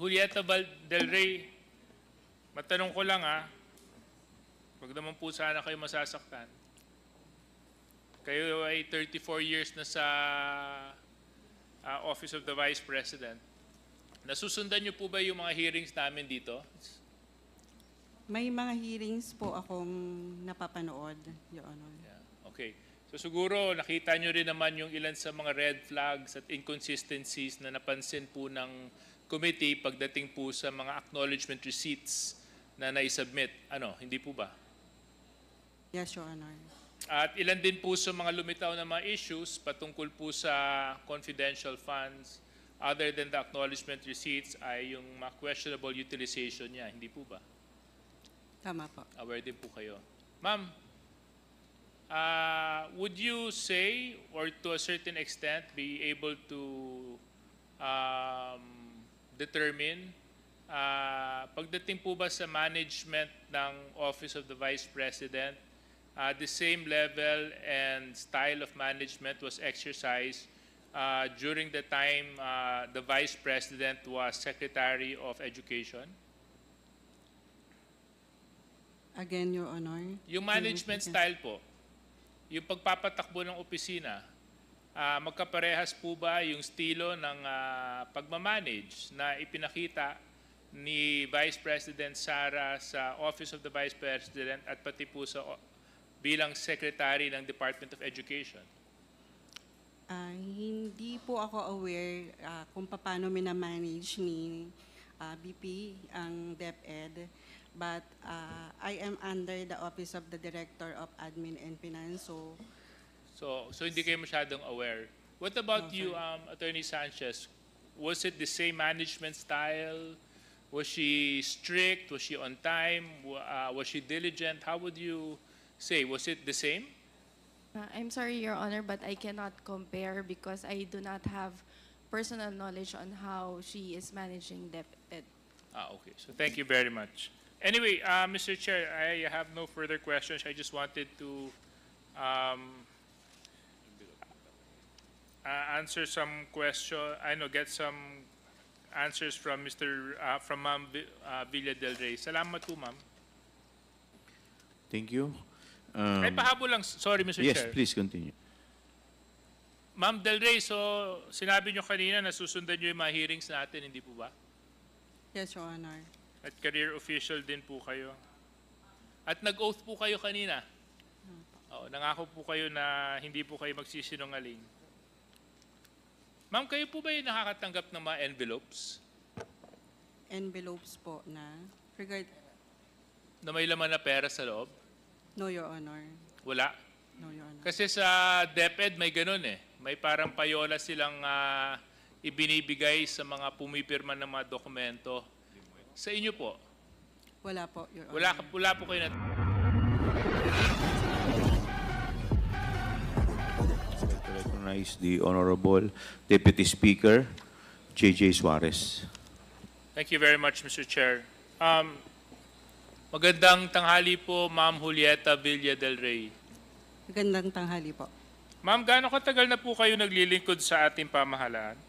Julieta Del Rey, matanong ko lang wag naman po sana kayo masasaktan. Kayo ay 34 years na sa Office of the Vice President. Nasusundan niyo po ba yung mga hearings namin dito? May mga hearings po akong napapanood, Your Honor. Yeah. Okay. So siguro nakita niyo rin naman yung ilan sa mga red flags at inconsistencies na napansin po ng committee pagdating po sa mga acknowledgement receipts na naisubmit. Hindi po ba? Yes, Your Honor. At ilan din po sa mga lumitaw na mga issues patungkol po sa confidential funds other than the acknowledgement receipts ay yung mga questionable utilization niya. Hindi po ba? Tama po. Aware din po kayo. Ma'am, would you say or to a certain extent be able to determine pagdating po ba sa management ng Office of the Vice President, the same level and style of management was exercised during the time the Vice President was Secretary of Education? Again, Your Honor. Yung management style po, yung pagpapatakbo ng opisina, magkaparehas po ba yung estilo ng pagmamanage na ipinakita ni Vice President Sara sa Office of the Vice President at pati po sa bilang Secretary ng Department of Education? Hindi po ako aware kung paano minamanage ni BP ang DepEd. But I am under the Office of the Director of Admin and Finance. So hindi kayo masyadong aware. What about you, Attorney Sanchez? Was it the same management style? Was she strict? Was she on time? Was she diligent? How would you say? Was it the same? I'm sorry, Your Honor, but I cannot compare because I do not have personal knowledge on how she is managing DepEd. Okay. So thank you very much. Anyway, Mr. Chair, I have no further questions. I just wanted to answer some get some answers from from Ma'am Villa Del Rey. Salamat po, Ma'am. Thank you. Ay, pahabol lang. Sorry, Mr. Yes, Chair. please continue. Ma'am Del Rey, so sinabi nyo kanina na susundan nyo yung mga hearings natin, hindi po ba? Yes, Your Honor. At career official din po kayo. At nag-oath po kayo kanina. Nangako po kayo na hindi po kayo magsisinungaling. Ma'am, kayo po ba yung nakakatanggap ng mga envelopes? Envelopes po na Na may laman na pera sa loob? No, Your Honor. Wala? No, Your Honor. Kasi sa DepEd may ganun May parang payola silang ibinibigay sa mga pumipirma ng mga dokumento. Sa inyo po? Wala po, Your Honor. Wala po kayo na... To recognize the Honorable Deputy Speaker, J.J. Suarez. Thank you very much, Mr. Chair. Magandang tanghali po, Ma'am Julieta Villa Del Rey. Magandang tanghali po. Ma'am, gaano katagal na po kayo naglilingkod sa ating pamahalaan?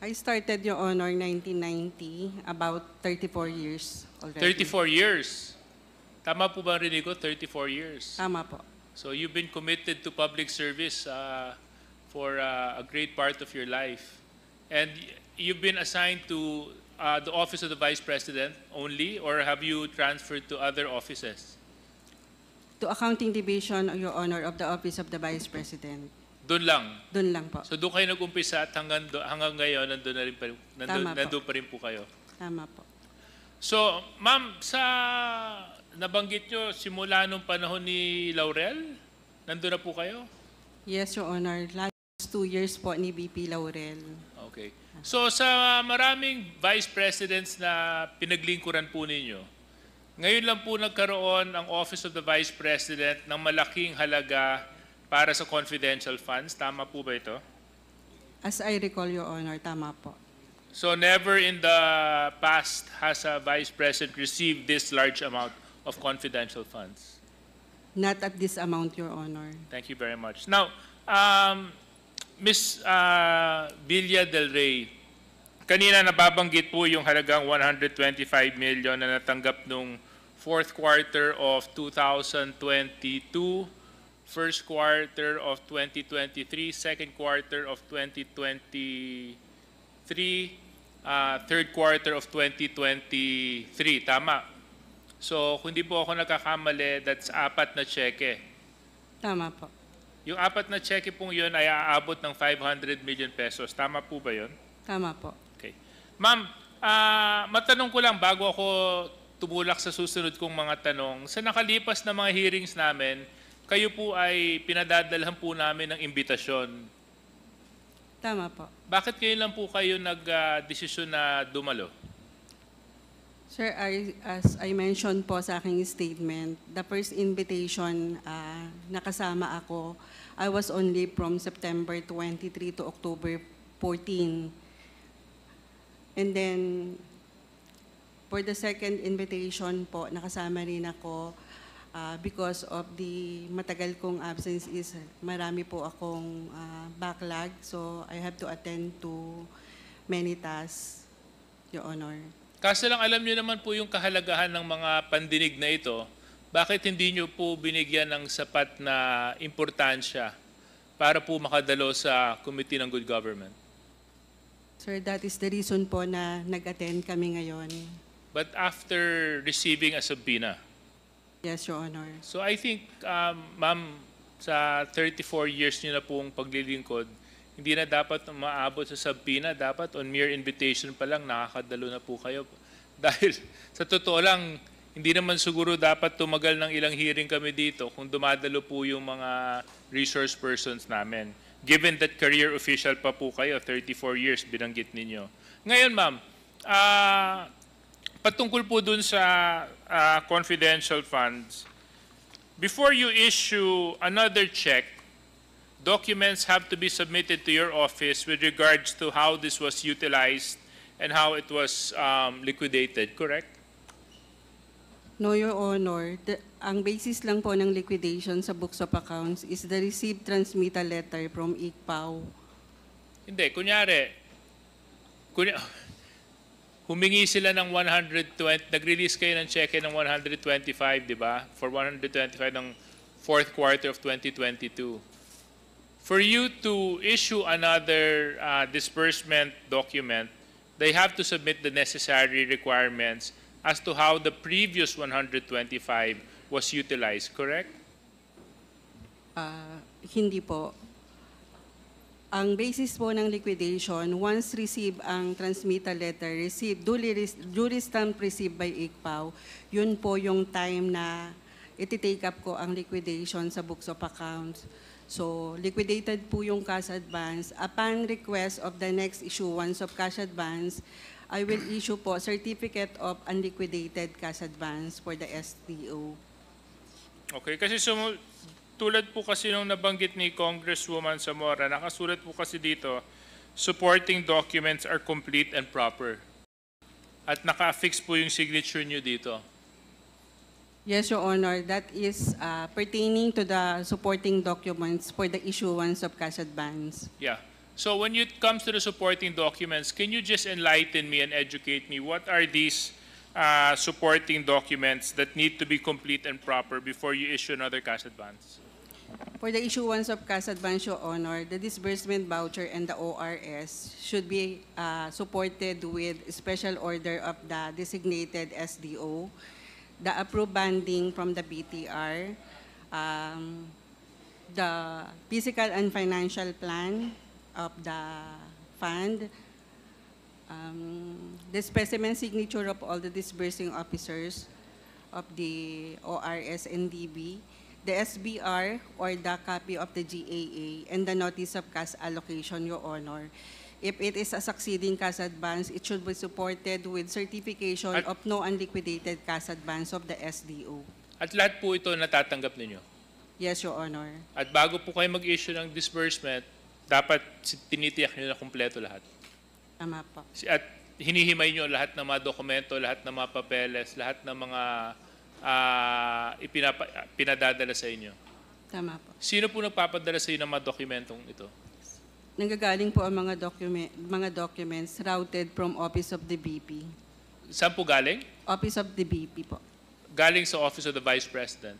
I started, Your Honor, 1990, about 34 years already. 34 years? Tama po ba ang rinig ko? 34 years. Tama po. So you've been committed to public service for a great part of your life. And you've been assigned to the Office of the Vice President only, or have you transferred to other offices? To Accounting Division, Your Honor, of the Office of the Vice President. Doon lang? Doon lang po. So doon kayo nag-umpisa at hanggang ngayon, nandun pa rin po kayo? Tama po. So, ma'am, sa nabanggit nyo, simula nung panahon ni Laurel, nandun na po kayo? Yes, Your Honor. Last 2 years po ni BP Laurel. Okay. So sa maraming vice presidents na pinaglingkuran po ninyo, ngayon lang po nagkaroon ang Office of the Vice President ng malaking halaga para sa confidential funds. Tama po ba ito? As I recall, Your Honor, tama po. So never in the past has a Vice President received this large amount of confidential funds? Not at this amount, Your Honor. Thank you very much. Now, Ms. Villa Del Rey, kanina nababanggit po yung halagang 125 million na natanggap nung fourth quarter of 2022, first quarter of 2023, second quarter of 2023, third quarter of 2023. Tama. So, kung di po ako nagkakamali, that's 4 na cheque. Tama po. Yung 4 na cheque pong yun ay aabot ng 500 million pesos. Tama po ba yun? Tama po. Okay. Ma'am, matanong ko lang bago ako tumulak sa susunod kong mga tanong. Sa nakalipas na mga hearings namin, kayo po ay pinadadalhan po namin ng imbitasyon. Tama po. Bakit kayo lang po kayo nag-desisyon na dumalo? Sir, as I mentioned po sa aking statement, the first invitation nakasama ako, I was only from September 23 to October 14. And then, for the second invitation po, nakasama rin ako because of the matagal kong absence is marami po akong backlog. So, I have to attend to many tasks, Your Honor. Kaso lang alam niyo naman po yung kahalagahan ng mga pandinig na ito. Bakit hindi niyo po binigyan ng sapat na importansya para po makadalo sa Committee ng Good Government? Sir, that is the reason po na nag-attend kami ngayon. But after receiving a subpoena, Yes, Your Honor. so I think, ma'am, sa 34 years niyo na pong paglilingkod, hindi na dapat maabot sa subpoena, dapat on mere invitation pa lang nakakadalo na po kayo. Dahil sa totoo lang, hindi naman siguro dapat tumagal ng ilang hearing kami dito kung dumadalo po yung mga resource persons namin. Given that career official pa po kayo, 34 years binanggit ninyo. Ngayon, ma'am, patungkol po dun sa confidential funds, before you issue another check, documents have to be submitted to your office with regards to how this was utilized and how it was liquidated, correct? No, Your Honor. Ang basis lang po ng liquidation sa books of accounts is the received transmittal letter from ICPAO. Hindi, kunyari, humingi sila ng 120, nag-release kayo ng cheque ng 125, di ba? For 125 ng fourth quarter of 2022. For you to issue another disbursement document, they have to submit the necessary requirements as to how the previous 125 was utilized, correct? Hindi po. Ang basis po ng liquidation, once receive ang transmittal letter, duly stamped received by ICPAO, yun po yung time na iti-take up ko ang liquidation sa books of accounts. So, liquidated po yung cash advance. Upon request of the next issuance of cash advance, I will issue po certificate of unliquidated cash advance for the SDO. Okay, kasi tulad po kasi nung nabanggit ni Congresswoman Zamora, nakasulat po kasi dito, supporting documents are complete and proper. At naka-affix po yung signature nyo dito. Yes, Your Honor, that is pertaining to the supporting documents for the issuance of cash advance. Yeah. So when it comes to the supporting documents, can you just enlighten me and educate me? What are these supporting documents that need to be complete and proper before you issue another cash advance? For the issuance of cash advance, Your Honor, the disbursement voucher and the ORS should be supported with special order of the designated SDO, the approved banding from the BTR, the physical and financial plan of the fund, the specimen signature of all the disbursing officers of the ORS and DB, the SBR or the copy of the GAA, and the notice of cash allocation, Your Honor. If it is a succeeding cash advance, it should be supported with certification of no unliquidated cash advance of the SDO. At lahat po ito natatanggap ninyo? Yes, Your Honor. At bago po kayo mag-issue ng disbursement, dapat tinitiyak nyo na kumpleto lahat? Tama po. At hinihimay nyo lahat ng mga dokumento, lahat ng mga papeles, lahat ng mga pinadadala sa inyo? Tama po. Sino po nagpapadala sa inyo ng mga dokumentong ito? Nanggagaling po ang mga documents routed from Office of the BP. Saan po galing? Office of the BP po. Galing sa Office of the Vice President.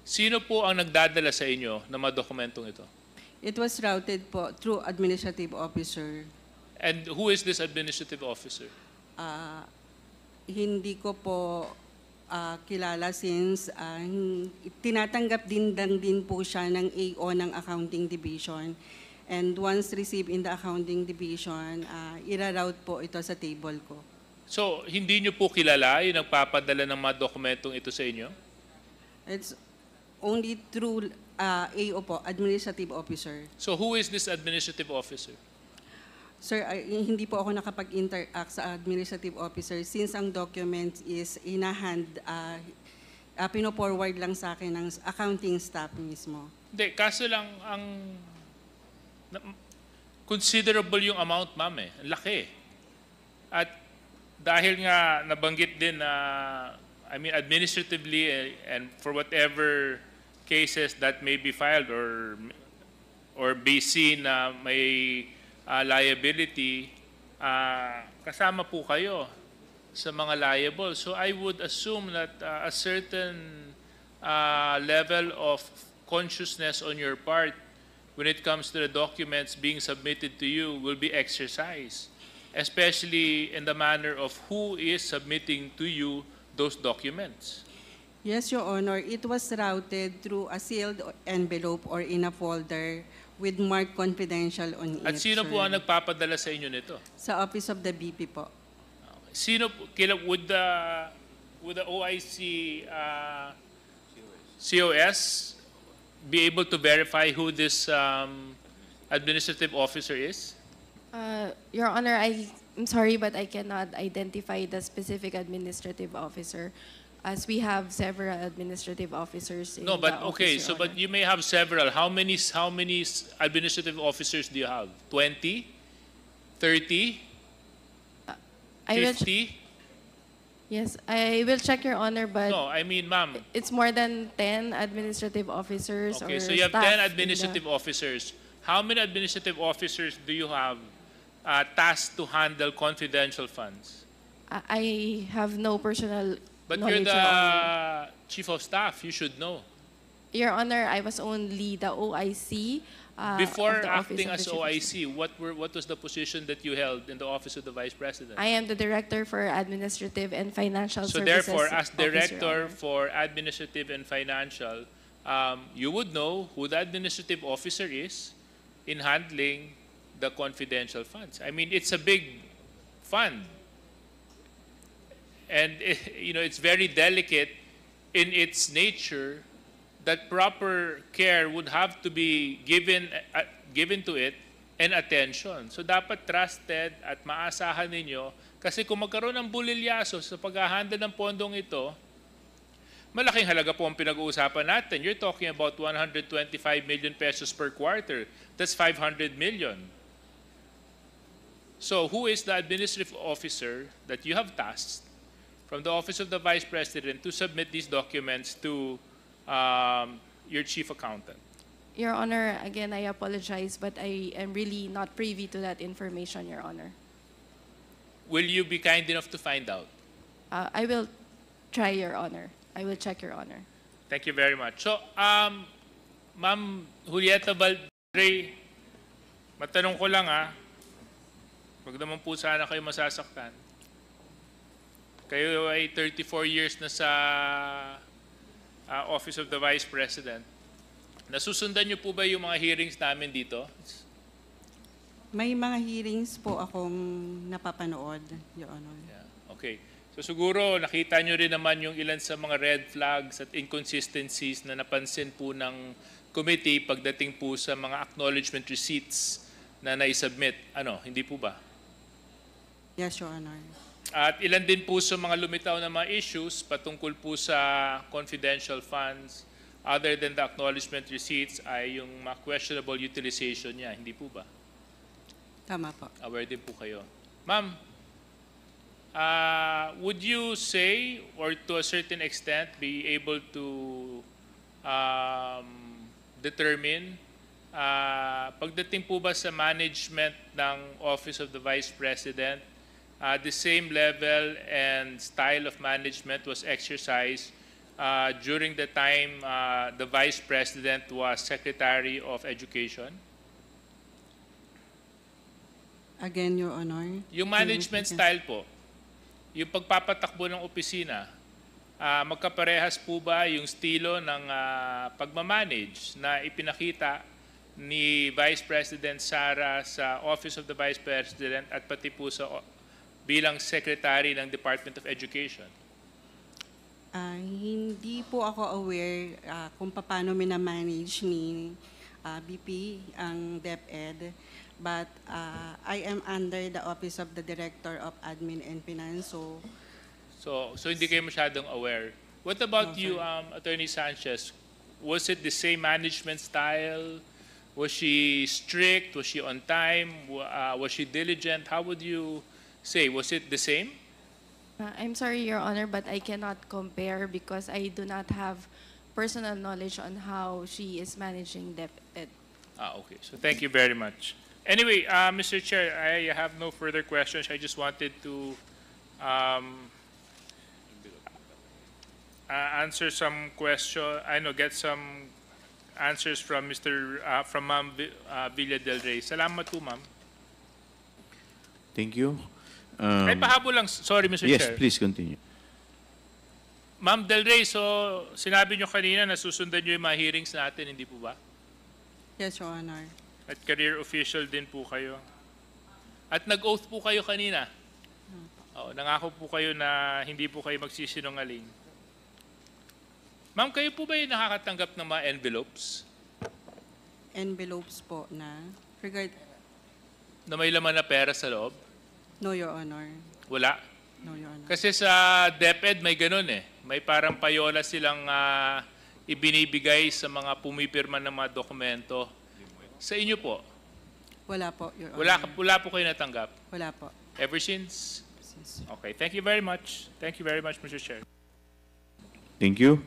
Sino po ang nagdadala sa inyo ng mga dokumentong ito? It was routed po through administrative officer. And who is this administrative officer? Hindi ko po kilala since tinatanggap din po siya ng AO ng Accounting Division. And once received in the Accounting Division, ira-route po ito sa table ko. So, hindi nyo po kilala yung nagpapadala ng mga dokumentong ito sa inyo? It's only through AO po, administrative officer. So, who is this administrative officer? Sir, hindi po ako nakapag-interact sa administrative officer since ang document is in-hand, pino-forward lang sa akin ng accounting staff mismo. Hindi, kaso lang considerable yung amount, ma'am eh. Ang laki. At dahil nga nabanggit din na, administratively and for whatever cases that may be filed or be seen na may liability, kasama po kayo sa mga liable. So I would assume that a certain level of consciousness on your part when it comes to the documents being submitted to you will be exercised, especially in the manner of who is submitting to you those documents. Yes, Your Honor, it was routed through a sealed envelope or in a folder with marked confidential on it. At sino sir. po ang nagpapadala sa inyo nito? Sa Office of the BP po. Sino would the OIC COS be able to verify who this administrative officer is? Your Honor, I'm sorry, but I cannot identify the specific administrative officer, as we have several administrative officers in No, but the okay, office, so Your but Honor. you may have several. How many administrative officers do you have? 20? 30? I will 50? Yes, I will check, Your Honor, but No, I mean, ma'am. it's more than 10 administrative officers Okay, or so you have staff 10 in the- administrative officers. How many administrative officers do you have tasked to handle confidential funds? I have no personal But you're knowledge, Your Honor. the chief of staff. You should know. Your Honor, I was only the OIC. Before of the Office acting of the as Chief of OIC, what was the position that you held in the office of the Vice President? I am the Director for Administrative and Financial So Services. therefore, as Office, Your Director Honor. for Administrative and Financial, you would know who the administrative officer is in handling the confidential funds. I mean, it's a big fund. And it's very delicate in its nature that proper care would have to be given to it and attention. So dapat trusted at maasahan ninyo kasi kung magkaroon ng bulilyaso sa pag-handle ng pondong ito, malaking halaga po ang pinag-uusapan natin. You're talking about 125 million pesos per quarter. That's 500 million. So who is the administrative officer that you have tasked from the Office of the Vice President to submit these documents to your chief accountant? Your Honor, again, I apologize, but I am really not privy to that information, Your Honor. Will you be kind enough to find out? I will try, Your Honor. I will check, Your Honor. Thank you very much. So, Ma'am Julieta Valdre, matanong ko lang wag naman po sana kayo masasaktan. Kayo ay 34 years na sa Office of the Vice President. Nasusundan niyo po ba yung mga hearings namin dito? May mga hearings po akong napapanood, Your Honor. Yeah. Okay. So siguro nakita nyo rin naman yung ilan sa mga red flags at inconsistencies na napansin po ng committee pagdating po sa mga acknowledgement receipts na naisubmit. Hindi po ba? Yes, Your Honor. At ilan din po sa mga lumitaw na mga issues patungkol po sa confidential funds other than the acknowledgement receipts ay yung mga questionable utilization niya. Hindi po ba? Tama po. Aware din po kayo. Ma'am, would you say or to a certain extent be able to determine pagdating po ba sa management ng Office of the Vice President, the same level and style of management was exercised during the time the Vice President was Secretary of Education? Again, Your Honor. Yung management style po, yung pagpapatakbo ng opisina, magkaparehas po ba yung estilo ng pagmamanage na ipinakita ni Vice President Sara sa Office of the Vice President at pati po sa bilang Secretary ng Department of Education? Hindi po ako aware kung paano minamanage ni BP ang DepEd, but I am under the Office of the Director of Admin and Finance, So hindi kayo masyadong aware. What about No, you, Attorney Sanchez? Was it the same management style? Was she strict? Was she on time? Was she diligent? How would you say? Was it the same? I'm sorry, Your Honor, but I cannot compare because I do not have personal knowledge on how she is managing DepEd. Okay. So thank you very much. Anyway, Mr. Chair, I have no further questions. I just wanted to answer some get some answers from from Ma'am Villa del Rey. Salamat po, Ma'am. Thank you. Ay, pahabol lang. Sorry, Mr. Yes, Chair. please continue. Ma'am Del Rey, so sinabi nyo kanina na susundan nyo yung mga hearings natin, hindi po ba? yes, Your Honor. At career official din po kayo. At nag-oath po kayo kanina. Nangako po kayo na hindi po kayo magsisinungaling. Ma'am, kayo po ba yung nakakatanggap ng mga envelopes Envelopes po na na may laman na pera sa loob? no, Your Honor. Wala. No, Your Honor. Kasi sa DepEd may ganun eh. May parang payola silang ibinibigay sa mga pumipirma ng mga dokumento. Sa inyo po, Wala po, Your Honor. wala po kayo natanggap? Wala po. Ever since? Okay, thank you very much. Thank you very much, Mr. Chair. Thank you.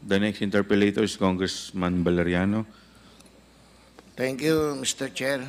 The next interpellator is Congressman Valeriano. Thank you, Mr. Chair.